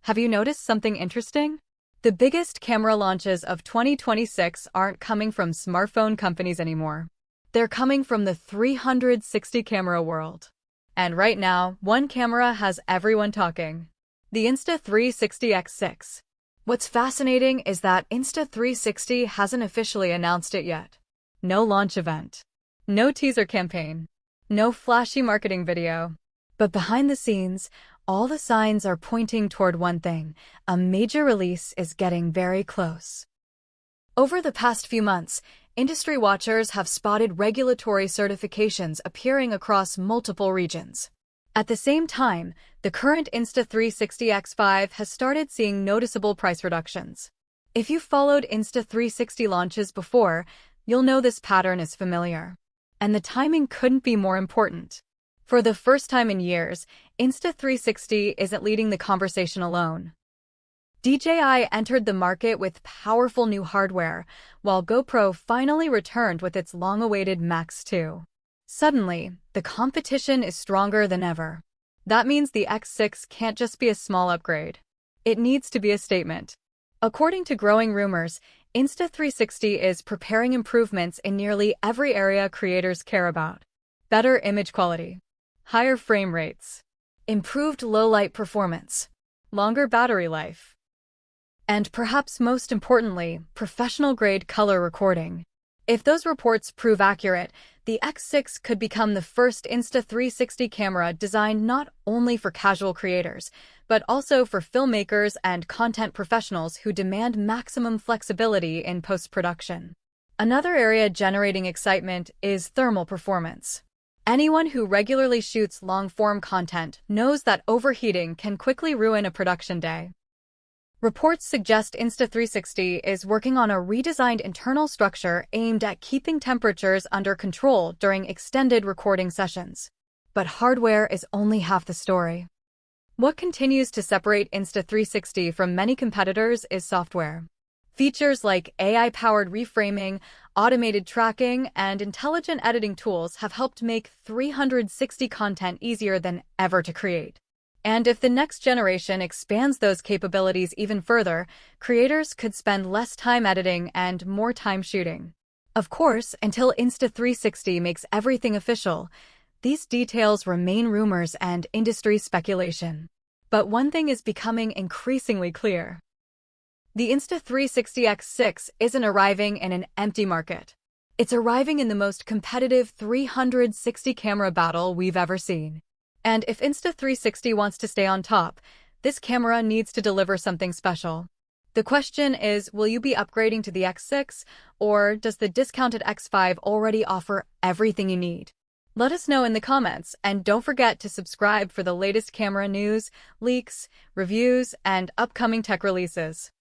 Have you noticed something interesting? The biggest camera launches of 2026 aren't coming from smartphone companies anymore. They're coming from the 360 camera world. And right now, one camera has everyone talking. The Insta360 X6. What's fascinating is that Insta360 hasn't officially announced it yet. No launch event. No teaser campaign. No flashy marketing video. But behind the scenes, all the signs are pointing toward one thing: a major release is getting very close. Over the past few months, industry watchers have spotted regulatory certifications appearing across multiple regions. At the same time, the current Insta360 X5 has started seeing noticeable price reductions. If you've followed Insta360 launches before, you'll know this pattern is familiar. And the timing couldn't be more important. For the first time in years, Insta360 isn't leading the conversation alone. DJI entered the market with powerful new hardware, while GoPro finally returned with its long-awaited Max 2. Suddenly, the competition is stronger than ever. That means the X6 can't just be a small upgrade. It needs to be a statement. According to growing rumors, Insta360 is preparing improvements in nearly every area creators care about. Better image quality, higher frame rates, improved low-light performance, longer battery life, and perhaps most importantly, professional-grade color recording. If those reports prove accurate, the X6 could become the first Insta360 camera designed not only for casual creators, but also for filmmakers and content professionals who demand maximum flexibility in post-production. Another area generating excitement is thermal performance. Anyone who regularly shoots long-form content knows that overheating can quickly ruin a production day. Reports suggest Insta360 is working on a redesigned internal structure aimed at keeping temperatures under control during extended recording sessions. But hardware is only half the story. What continues to separate Insta360 from many competitors is software. Features like AI-powered reframing, automated tracking, and intelligent editing tools have helped make 360 content easier than ever to create. And if the next generation expands those capabilities even further, creators could spend less time editing and more time shooting. Of course, until Insta360 makes everything official, these details remain rumors and industry speculation. But one thing is becoming increasingly clear. The Insta360 X6 isn't arriving in an empty market. It's arriving in the most competitive 360 camera battle we've ever seen. And if Insta360 wants to stay on top, this camera needs to deliver something special. The question is, will you be upgrading to the X6, or does the discounted X5 already offer everything you need? Let us know in the comments, and don't forget to subscribe for the latest camera news, leaks, reviews, and upcoming tech releases.